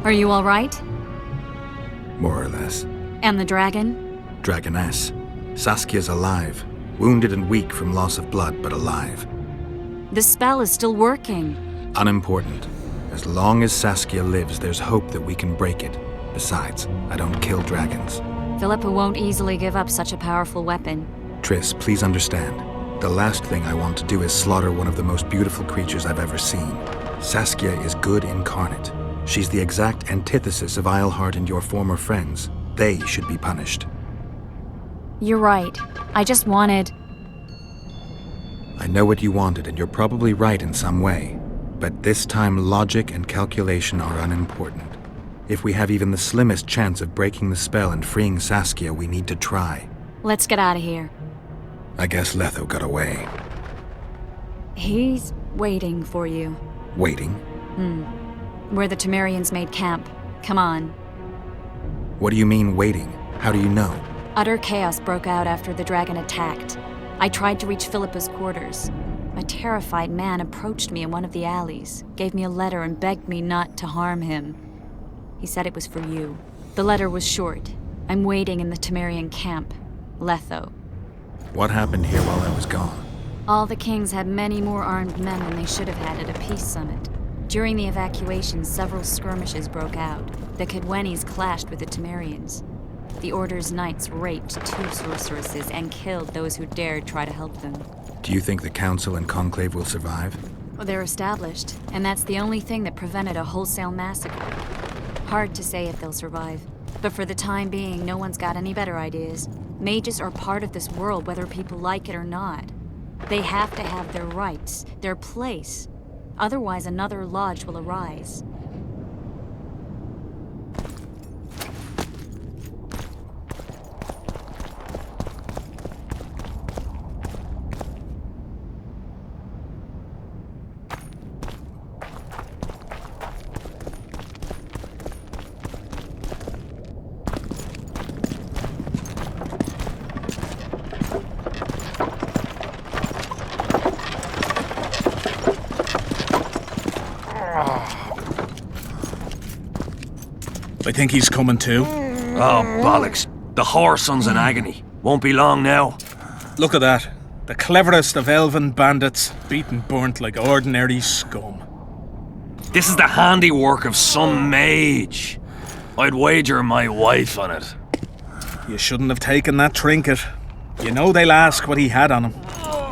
Are you all right? More or less. And the dragon? Dragoness. Saskia's alive. Wounded and weak from loss of blood, but alive. The spell is still working. Unimportant. As long as Saskia lives, there's hope that we can break it. Besides, I don't kill dragons. Philippa won't easily give up such a powerful weapon. Triss, please understand. The last thing I want to do is slaughter one of the most beautiful creatures I've ever seen. Saskia is good incarnate. She's the exact antithesis of Eilhart and your former friends. They should be punished. You're right. I just wanted... I know what you wanted, and you're probably right in some way. But this time, logic and calculation are unimportant. If we have even the slimmest chance of breaking the spell and freeing Saskia, we need to try. Let's get out of here. I guess Letho got away. He's waiting for you. Waiting? Where the Temerians made camp. Come on. What do you mean, waiting? How do you know? Utter chaos broke out after the dragon attacked. I tried to reach Philippa's quarters. A terrified man approached me in one of the alleys, gave me a letter and begged me not to harm him. He said it was for you. The letter was short. I'm waiting in the Temerian camp. Letho. What happened here while I was gone? All the kings had many more armed men than they should have had at a peace summit. During the evacuation, several skirmishes broke out. The Kedwenis clashed with the Temerians. The Order's knights raped 2 sorceresses and killed those who dared try to help them. Do you think the Council and Conclave will survive? Well, they're established, and that's the only thing that prevented a wholesale massacre. Hard to say if they'll survive. But for the time being, no one's got any better ideas. Mages are part of this world, whether people like it or not. They have to have their rights, their place. Otherwise, another lodge will arise. I think he's coming too. Oh, bollocks. The whoreson's in agony. Won't be long now. Look at that. The cleverest of elven bandits, beaten burnt like ordinary scum. This is the handiwork of some mage. I'd wager my wife on it. You shouldn't have taken that trinket. You know they'll ask what he had on him.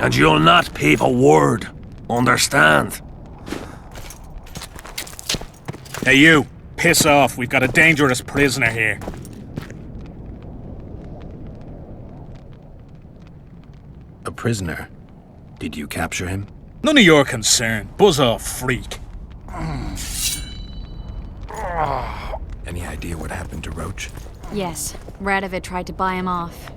And you'll not peep a word. Understand? Hey you, piss off. We've got a dangerous prisoner here. A prisoner? Did you capture him? None of your concern. Buzz off, freak. Any idea what happened to Roach? Yes, Radovid tried to buy him off.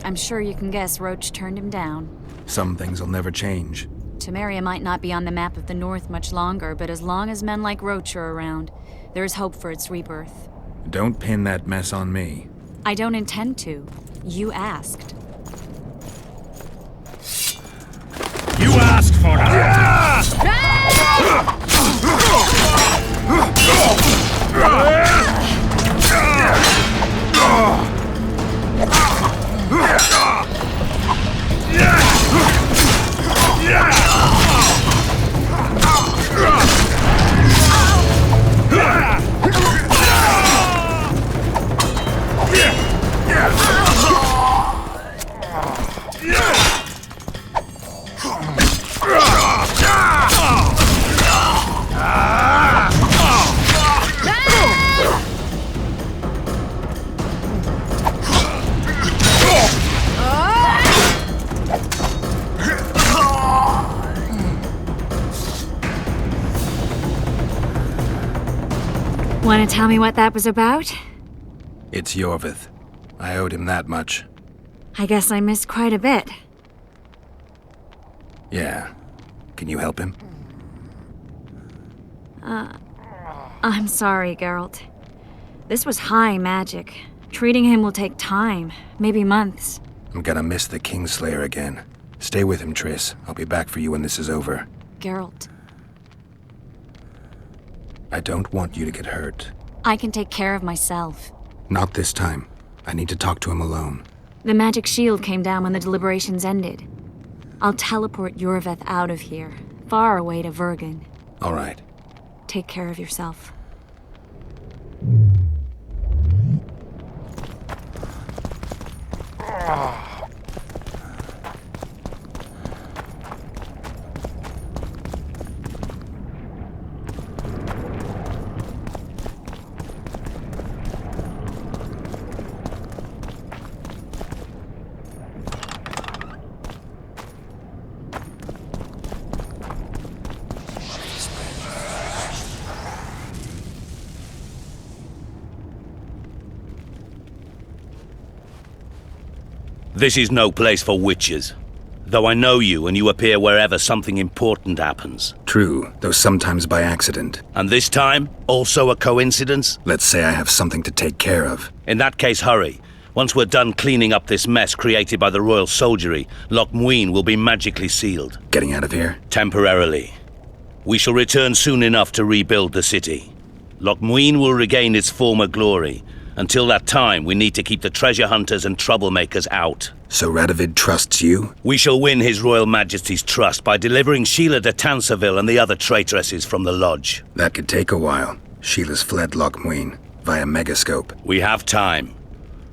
I'm sure you can guess Roach turned him down. Some things will never change. Temeria might not be on the map of the North much longer, but as long as men like Roach are around, there is hope for its rebirth. Don't pin that mess on me. I don't intend to. You asked. You asked for it. Want to tell me what that was about? It's Yorvith. I owed him that much. I guess I missed quite a bit. Yeah. Can you help him? I'm sorry, Geralt. This was high magic. Treating him will take time, maybe months. I'm gonna miss the Kingslayer again. Stay with him, Triss. I'll be back for you when this is over. Geralt. I don't want you to get hurt. I can take care of myself. Not this time. I need to talk to him alone. The magic shield came down when the deliberations ended. I'll teleport Yorveth out of here, far away to Vergen. All right. Take care of yourself. This is no place for witches. Though I know you and you appear wherever something important happens. True, though sometimes by accident. And this time, also a coincidence? Let's say I have something to take care of. In that case, hurry. Once we're done cleaning up this mess created by the royal soldiery, Loch Muin will be magically sealed. Getting out of here? Temporarily. We shall return soon enough to rebuild the city. Loch Muin will regain its former glory. Until that time, we need to keep the treasure hunters and troublemakers out. So Radovid trusts you? We shall win His Royal Majesty's trust by delivering Sheila de Tansarville and the other traitresses from the lodge. That could take a while. Sheila's fled Loch Muin via Megascope. We have time.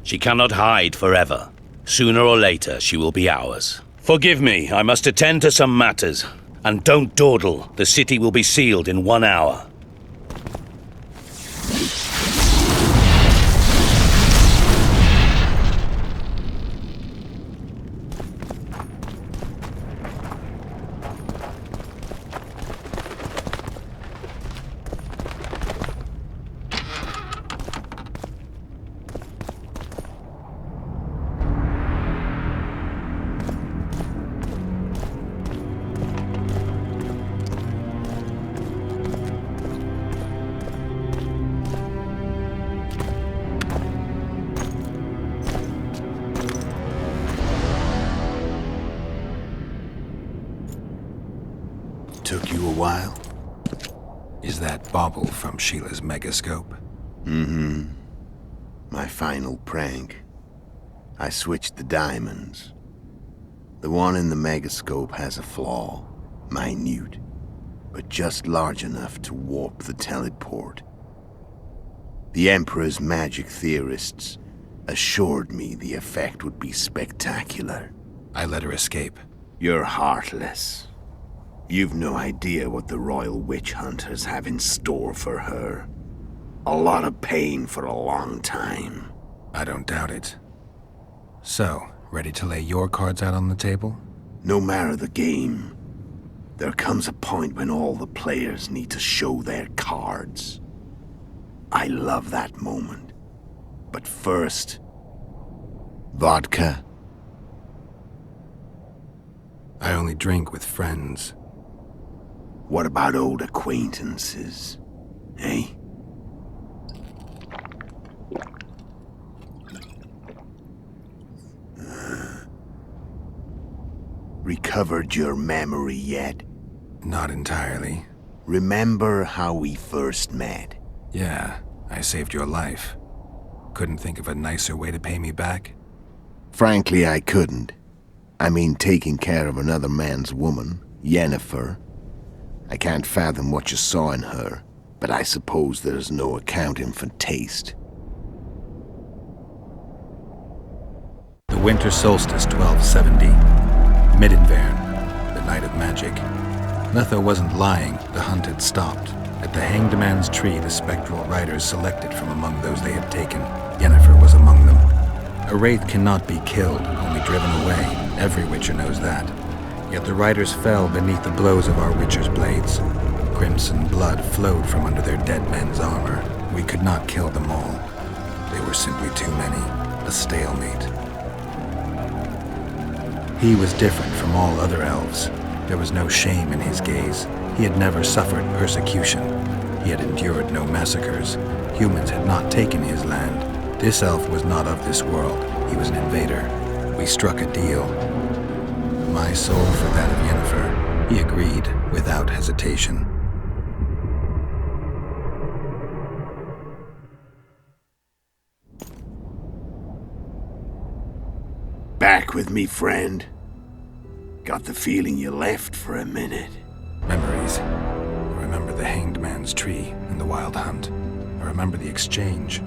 She cannot hide forever. Sooner or later, she will be ours. Forgive me, I must attend to some matters. And don't dawdle. The city will be sealed in 1 hour. Took you a while? Is that bauble from Sheila's Megascope? Mm-hmm. My final prank. I switched the diamonds. The one in the Megascope has a flaw. Minute. But just large enough to warp the teleport. The Emperor's magic theorists assured me the effect would be spectacular. I let her escape. You're heartless. You've no idea what the Royal Witch Hunters have in store for her. A lot of pain for a long time. I don't doubt it. So, ready to lay your cards out on the table? No matter the game, there comes a point when all the players need to show their cards. I love that moment. But first... vodka? I only drink with friends. What about old acquaintances? Eh? Recovered your memory yet? Not entirely. Remember how we first met? Yeah, I saved your life. Couldn't think of a nicer way to pay me back? Frankly, I couldn't. I mean, taking care of another man's woman, Yennefer. I can't fathom what you saw in her, but I suppose there's no accounting for taste. The winter solstice 1270. Midinvern, the night of magic. Letho wasn't lying, the hunt had stopped. At the Hanged Man's Tree, the spectral riders selected from among those they had taken. Yennefer was among them. A wraith cannot be killed, only driven away. Every witcher knows that. Yet the riders fell beneath the blows of our witcher's blades. Crimson blood flowed from under their dead men's armor. We could not kill them all. They were simply too many. A stalemate. He was different from all other elves. There was no shame in his gaze. He had never suffered persecution. He had endured no massacres. Humans had not taken his land. This elf was not of this world. He was an invader. We struck a deal. My soul for that of Yennefer. He agreed without hesitation. back with me, friend? Got the feeling you left for a minute. Memories. I remember the hanged man's tree and the wild hunt. I remember the exchange.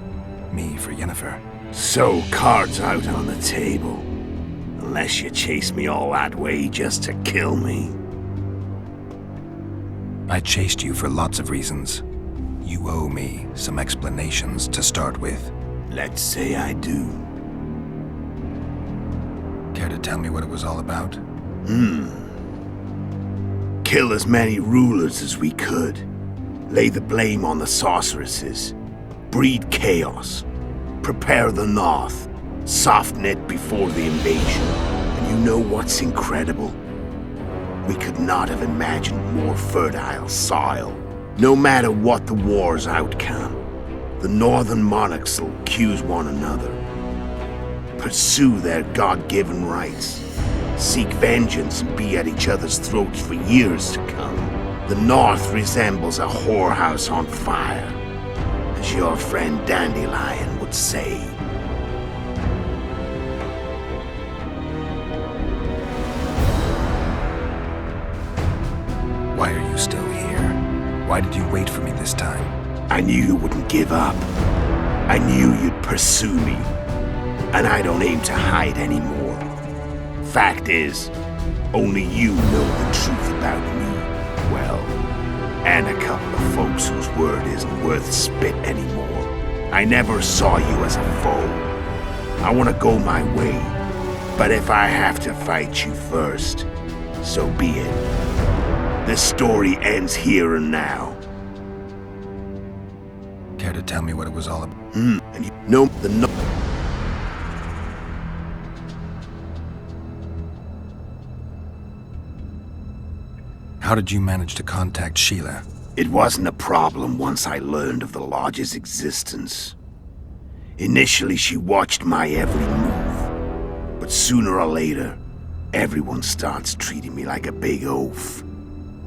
Me for Yennefer. So, cards out on the table. Unless you chase me all that way just to kill me. I chased you for lots of reasons. You owe me some explanations to start with. Let's say I do. Care to tell me what it was all about? Kill as many rulers as we could. Lay the blame on the sorceresses. Breed chaos. Prepare the North. Soften it before the invasion. And you know what's incredible? We could not have imagined more fertile soil. No matter what the war's outcome, the northern monarchs will accuse one another. Pursue their God-given rights. Seek vengeance and be at each other's throats for years to come. The North resembles a whorehouse on fire, as your friend Dandelion would say. Why are you still here? Why did you wait for me this time? I knew you wouldn't give up. I knew you'd pursue me. And I don't aim to hide anymore. Fact is, only you know the truth about me. Well, and a couple of folks whose word isn't worth spit anymore. I never saw you as a foe. I want to go my way. But if I have to fight you first, so be it. This story ends here and now. Care to tell me what it was all about? And you know the How did you manage to contact Sheila? It wasn't a problem once I learned of the Lodge's existence. Initially, she watched my every move. But sooner or later, everyone starts treating me like a big oaf.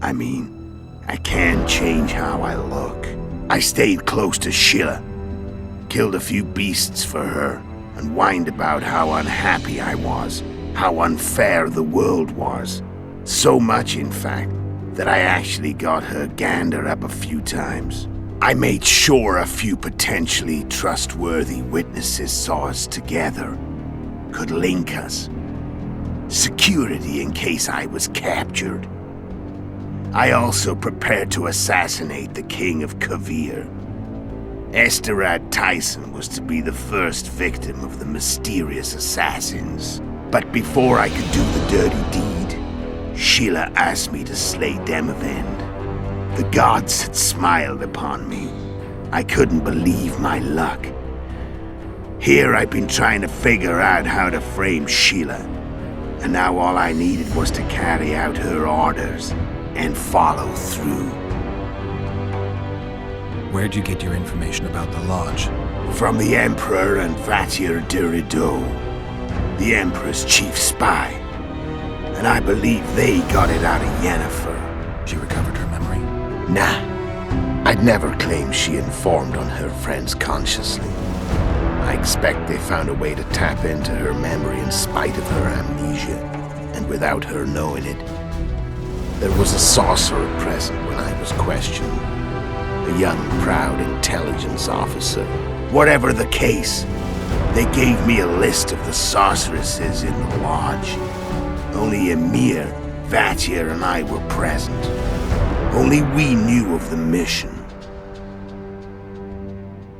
I mean, I can't change how I look. I stayed close to Sheila, killed a few beasts for her, and whined about how unhappy I was, how unfair the world was. So much, in fact, that I actually got her gander up a few times. I made sure a few potentially trustworthy witnesses saw us together, could link us. Security in case I was captured. I also prepared to assassinate the King of Kavir. Esterad Tyson was to be the first victim of the mysterious assassins. But before I could do the dirty deed, Sheila asked me to slay Demavend. The gods had smiled upon me. I couldn't believe my luck. Here I've been trying to figure out how to frame Sheila, and now all I needed was to carry out her orders and follow through. Where'd you get your information about the Lodge? From the Emperor and Vatir Durido, the Emperor's chief spy. And I believe they got it out of Yennefer. She recovered her memory? Nah. I'd never claim she informed on her friends consciously. I expect they found a way to tap into her memory in spite of her amnesia, and without her knowing it. There was a sorcerer present when I was questioned. A young, proud intelligence officer. Whatever the case, they gave me a list of the sorceresses in the Lodge. Only Emir, Vatir, and I were present. Only we knew of the mission.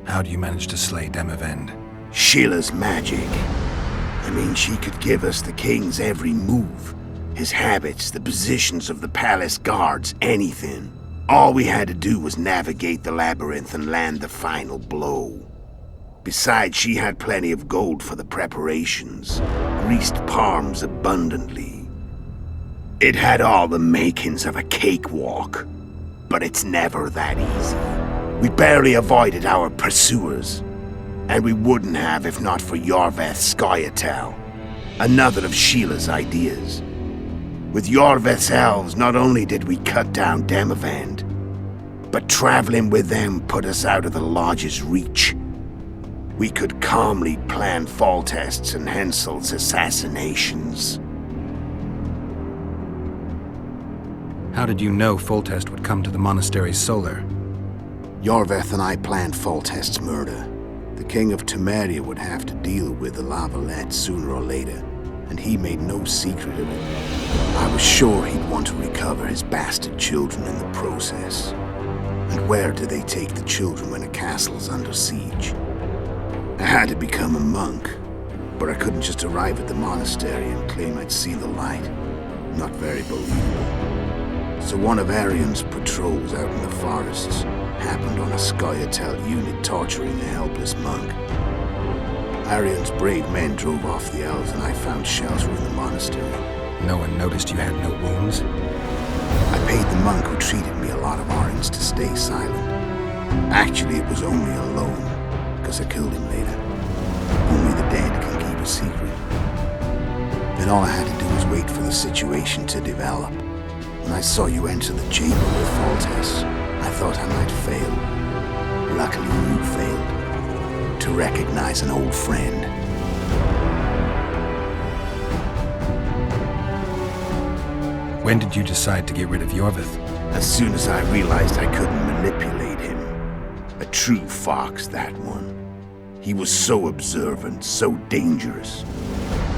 How do you manage to slay Demavend? Sheila's magic. I mean, she could give us the king's every move. His habits, the positions of the palace guards, anything. All we had to do was navigate the labyrinth and land the final blow. Besides, she had plenty of gold for the preparations. Greased palms abundantly. It had all the makings of a cakewalk. But it's never that easy. We barely avoided our pursuers. And we wouldn't have if not for Yorveth Scoia'tael, another of Sheila's ideas. With Yorveth's elves, not only did we cut down Demavend, but traveling with them put us out of the Lodge's reach. We could calmly planned Foltest's and Henselt's assassinations. How did you know Foltest would come to the monastery's solar? Yorveth and I planned Foltest's murder. The King of Temeria would have to deal with the Lavalette sooner or later, and he made no secret of it. I was sure he'd want to recover his bastard children in the process. And where do they take the children when a castle's under siege? I had to become a monk, but I couldn't just arrive at the monastery and claim I'd see the light. Not very believable. So one of Arian's patrols out in the forests happened on a Scoia'tael unit torturing a helpless monk. Arian's brave men drove off the elves and I found shelter in the monastery. No one noticed you had no wounds? I paid the monk who treated me a lot of orange to stay silent. Actually, it was only a loan, because I killed him later. Only the dead can keep a secret. Then all I had to do was wait for the situation to develop. When I saw you enter the chamber with Foltest, I thought I might fail. Luckily, you failed. To recognize an old friend. When did you decide to get rid of Yorveth? As soon as I realized I couldn't manipulate him. A true fox, that one. He was so observant, so dangerous.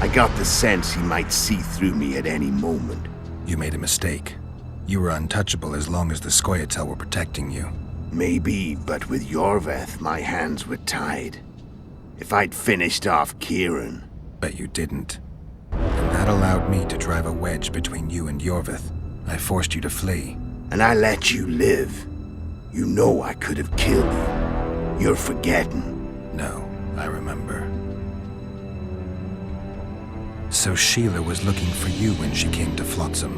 I got the sense he might see through me at any moment. You made a mistake. You were untouchable as long as the Scoia'tael were protecting you. Maybe, but with Yorveth, my hands were tied. If I'd finished off Kieran... But you didn't. And that allowed me to drive a wedge between you and Yorveth. I forced you to flee. And I let you live. You know I could have killed you. You're forgetting. No, I remember. So Sheila was looking for you when she came to Flotsam.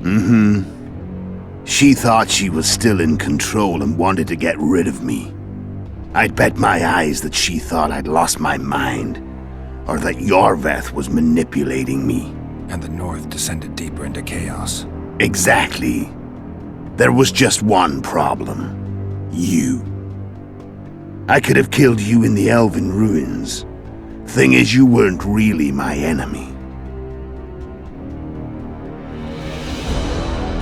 Mm-hmm. She thought she was still in control and wanted to get rid of me. I'd bet my eyes that she thought I'd lost my mind, or that Yorveth was manipulating me. And the North descended deeper into chaos. Exactly. There was just one problem. You. I could have killed you in the Elven ruins. Thing is, you weren't really my enemy.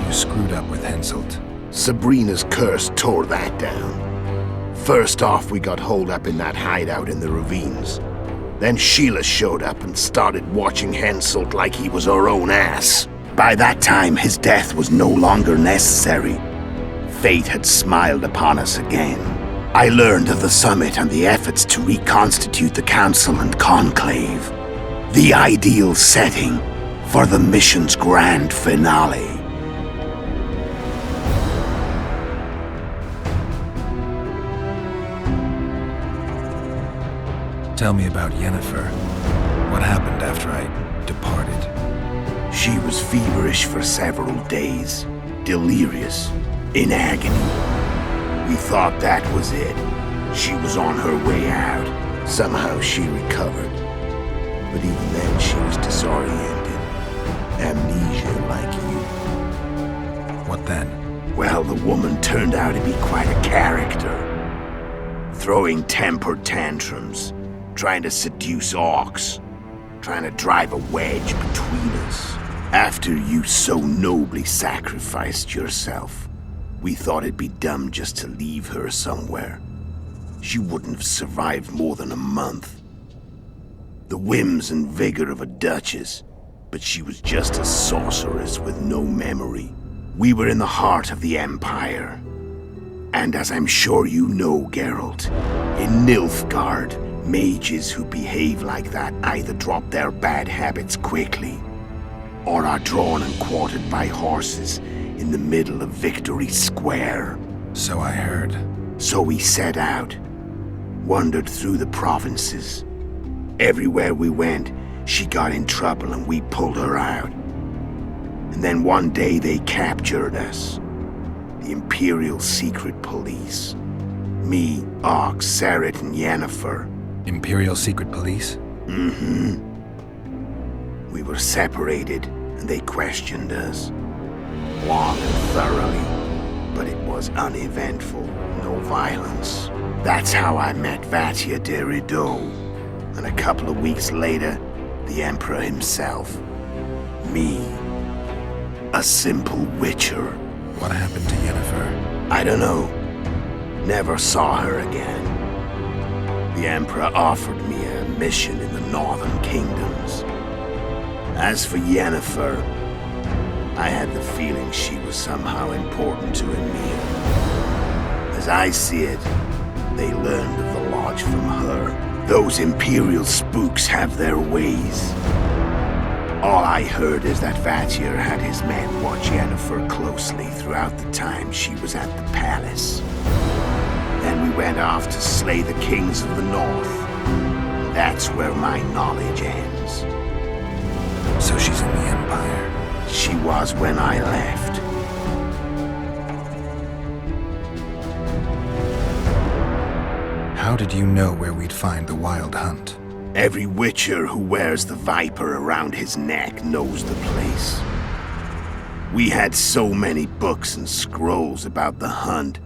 You screwed up with Henselt. Sabrina's curse tore that down. First off, we got holed up in that hideout in the ravines. Then Sheila showed up and started watching Henselt like he was her own ass. By that time, his death was no longer necessary. Fate had smiled upon us again. I learned of the summit and the efforts to reconstitute the council and conclave. The ideal setting for the mission's grand finale. Tell me about Yennefer. What happened after I departed? She was feverish for several days, delirious, in agony. We thought that was it. She was on her way out. Somehow she recovered. But even then she was disoriented. Amnesia like you. What then? Well, the woman turned out to be quite a character. Throwing temper tantrums. Trying to seduce orcs. Trying to drive a wedge between us. After you so nobly sacrificed yourself, we thought it'd be dumb just to leave her somewhere. She wouldn't have survived more than a month. The whims and vigor of a duchess, but she was just a sorceress with no memory. We were in the heart of the Empire. And as I'm sure you know, Geralt, in Nilfgaard, mages who behave like that either drop their bad habits quickly, or are drawn and quartered by horses in the middle of Victory Square. So I heard. So we set out, wandered through the provinces. Everywhere we went, she got in trouble and we pulled her out. And then one day they captured us. The Imperial Secret Police. Me, Ox, Sarret, and Yennefer. Imperial Secret Police? Mm-hmm. We were separated, and they questioned us. Long and thoroughly, but it was uneventful, no violence. That's how I met Vatia de Rideau. And a couple of weeks later, the Emperor himself. Me. A simple witcher. What happened to Yennefer? I don't know. Never saw her again. The Emperor offered me a mission in the northern kingdoms. As for Yennefer, I had the feeling she was somehow important to Emir. As I see it, they learned of the Lodge from her. Those Imperial spooks have their ways. All I heard is that Vatir had his men watch Yennefer closely throughout the time she was at the palace. Then we went off to slay the kings of the north. That's where my knowledge ends. So she's in the Empire. She was when I left. How did you know where we'd find the Wild Hunt? Every witcher who wears the viper around his neck knows the place. We had so many books and scrolls about the hunt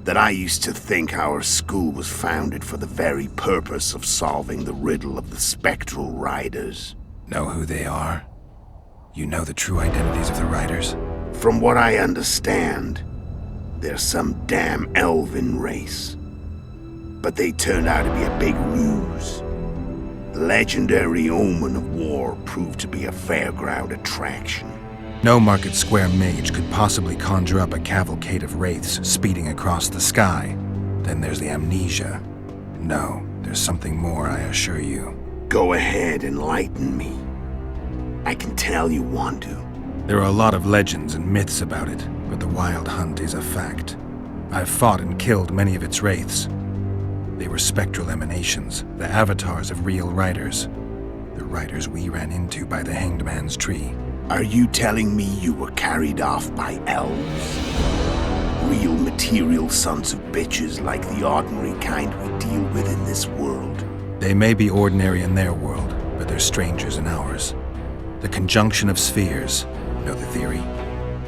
that I used to think our school was founded for the very purpose of solving the riddle of the spectral riders. Know who they are? You know the true identities of the riders? From what I understand, they're some damn elven race. But they turned out to be a big ruse. The legendary Omen of War proved to be a fairground attraction. No Market Square mage could possibly conjure up a cavalcade of wraiths speeding across the sky. Then there's the amnesia. No, there's something more, I assure you. Go ahead, enlighten me. I can tell you want to. There are a lot of legends and myths about it, but the Wild Hunt is a fact. I've fought and killed many of its wraiths. They were spectral emanations, the avatars of real riders. The riders we ran into by the Hanged Man's Tree. Are you telling me you were carried off by elves? Real material sons of bitches like the ordinary kind we deal with in this world? They may be ordinary in their world, but they're strangers in ours. The conjunction of spheres. Know the theory?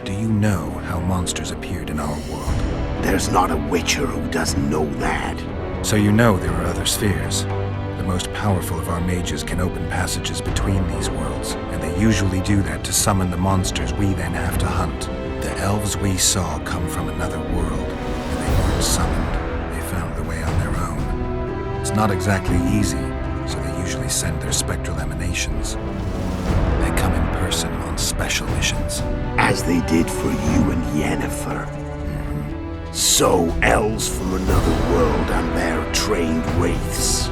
Do you know how monsters appeared in our world? There's not a witcher who doesn't know that. So you know there are other spheres. The most powerful of our mages can open passages between these worlds, and they usually do that to summon the monsters we then have to hunt. The elves we saw come from another world, and they weren't summoned. They found the way on their own. It's not exactly easy, so they usually send their spectral emanations. They come in person on special missions. As they did for you and Yennefer. So, elves from another world and their trained wraiths.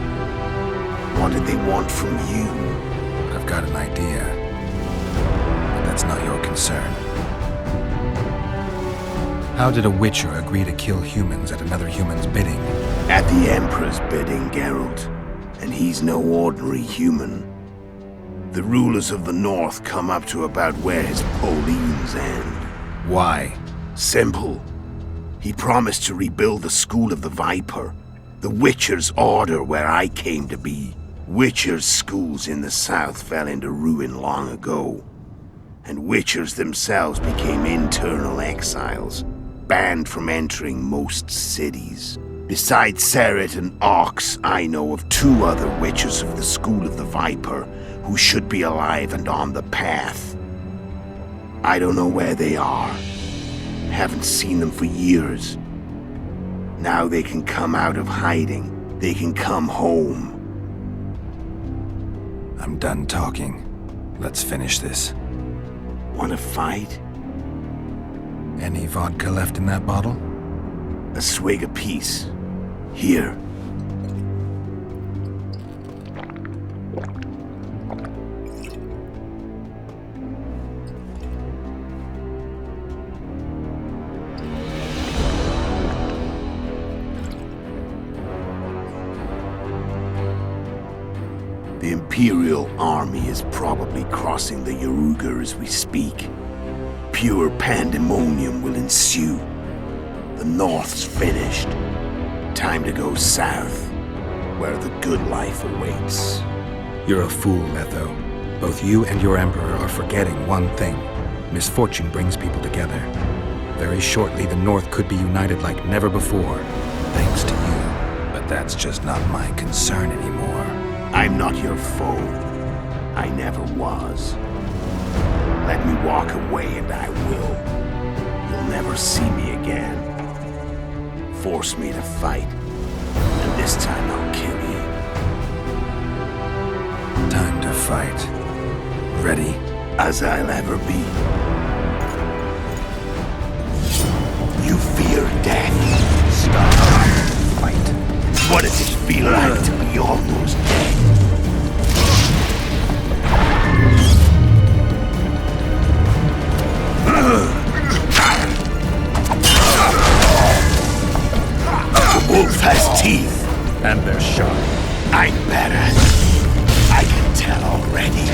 What did they want from you? I've got an idea, but that's not your concern. How did a witcher agree to kill humans at another human's bidding? At the Emperor's bidding, Geralt. And he's no ordinary human. The rulers of the North come up to about where his Pauline's end. Why? Simple. He promised to rebuild the School of the Viper, the Witcher's Order where I came to be. Witchers' schools in the south fell into ruin long ago, and Witchers themselves became internal exiles, banned from entering most cities. Besides Seret and Ox, I know of 2 other Witchers of the School of the Viper who should be alive and on the path. I don't know where they are. Haven't seen them for years. Now they can come out of hiding. They can come home. I'm done talking. Let's finish this. Want to fight? Any vodka left in that bottle? A swig apiece. Here. The Imperial army is probably crossing the Yaruga as we speak. Pure pandemonium will ensue. The North's finished. Time to go south, where the good life awaits. You're a fool, Letho. Both you and your Emperor are forgetting one thing. Misfortune brings people together. Very shortly, the North could be united like never before, thanks to you. But that's just not my concern anymore. I'm not your foe. I never was. Let me walk away and I will. You'll never see me again. Force me to fight, and this time I'll kill you. Time to fight. Ready? As I'll ever be. You fear death. Stop. Fight. What does it feel like to be almost dead? The wolf has teeth. And they're sharp. I'm better. I can tell already.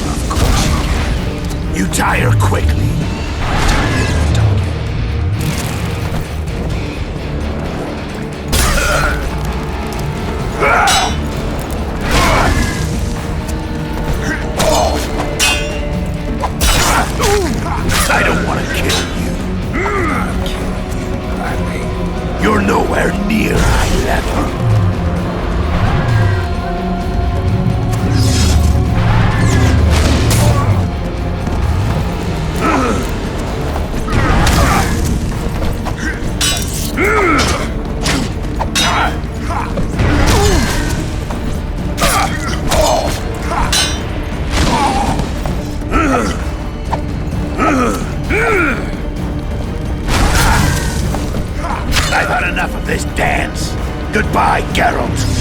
Of course you can. You tire quickly. I don't want to kill you. I'll kill you gladly. You're nowhere near eye level. I've had enough of this dance. Goodbye, Geralt.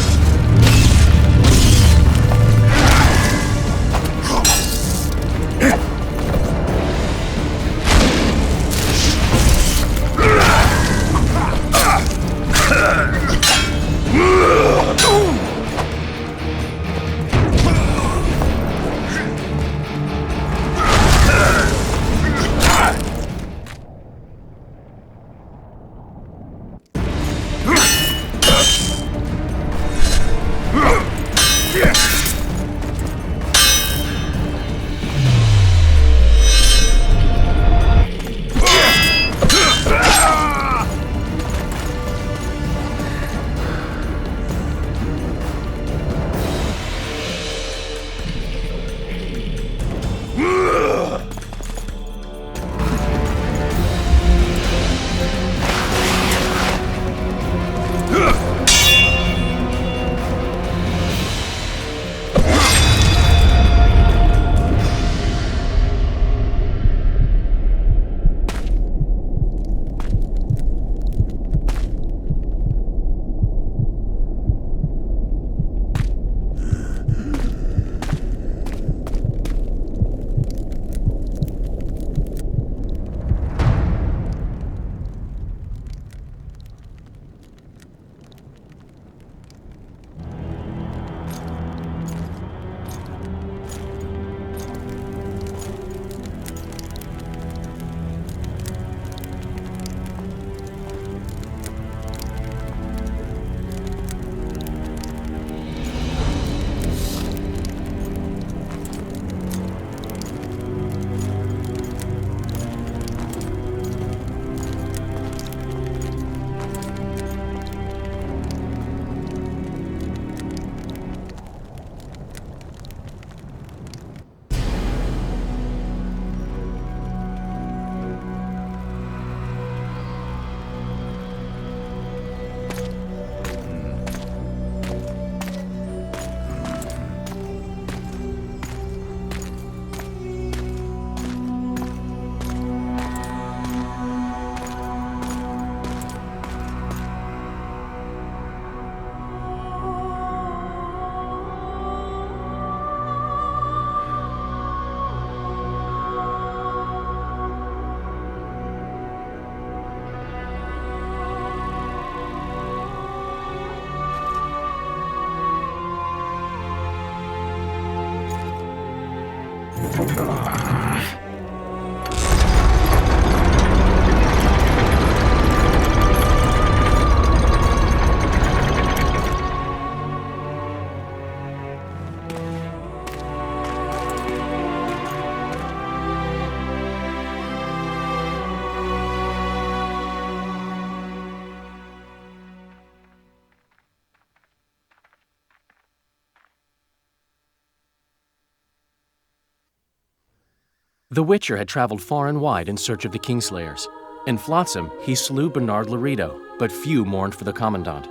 The Witcher had traveled far and wide in search of the Kingslayers. In Flotsam, he slew Bernard Laredo, but few mourned for the Commandant.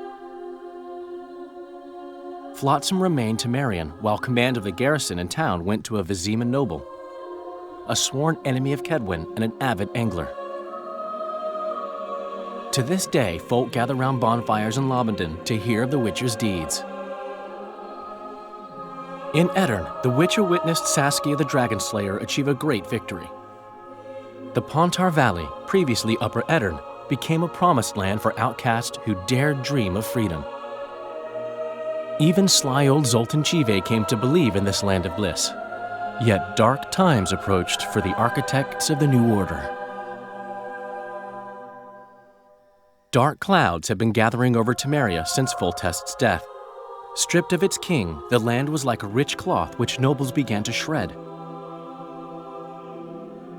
Flotsam remained Temerian, while command of the garrison and town went to a Vizima noble, a sworn enemy of Kedwin and an avid angler. To this day, folk gather round bonfires in Lobenden to hear of the Witcher's deeds. In Edirn, the Witcher witnessed Saskia the Dragonslayer achieve a great victory. The Pontar Valley, previously Upper Edirn, became a promised land for outcasts who dared dream of freedom. Even sly old Zoltan Chive came to believe in this land of bliss. Yet dark times approached for the architects of the New Order. Dark clouds had been gathering over Temeria since Foltest's death. Stripped of its king, the land was like a rich cloth which nobles began to shred.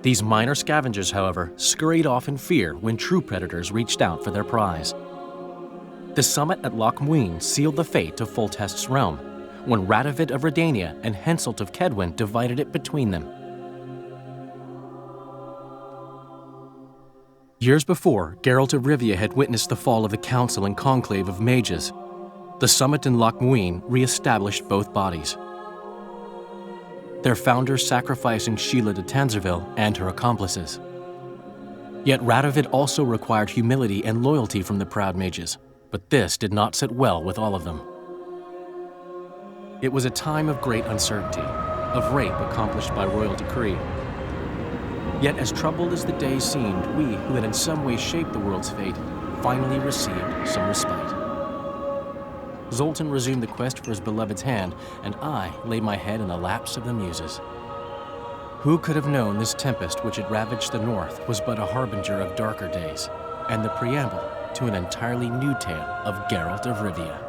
These minor scavengers, however, scurried off in fear when true predators reached out for their prize. The summit at Loch Muin sealed the fate of Foltest's realm, when Radovid of Redania and Henselt of Kedwin divided it between them. Years before, Geralt of Rivia had witnessed the fall of the Council and Conclave of Mages. The summit in Loch Muin re-established both bodies, their founders sacrificing Sheila de Tanzerville and her accomplices. Yet Radovid also required humility and loyalty from the proud mages, but this did not sit well with all of them. It was a time of great uncertainty, of rape accomplished by royal decree. Yet as troubled as the days seemed, we, who had in some way shaped the world's fate, finally received some respite. Zoltan resumed the quest for his beloved's hand, and I laid my head in the laps of the muses. Who could have known this tempest which had ravaged the north was but a harbinger of darker days, and the preamble to an entirely new tale of Geralt of Rivia.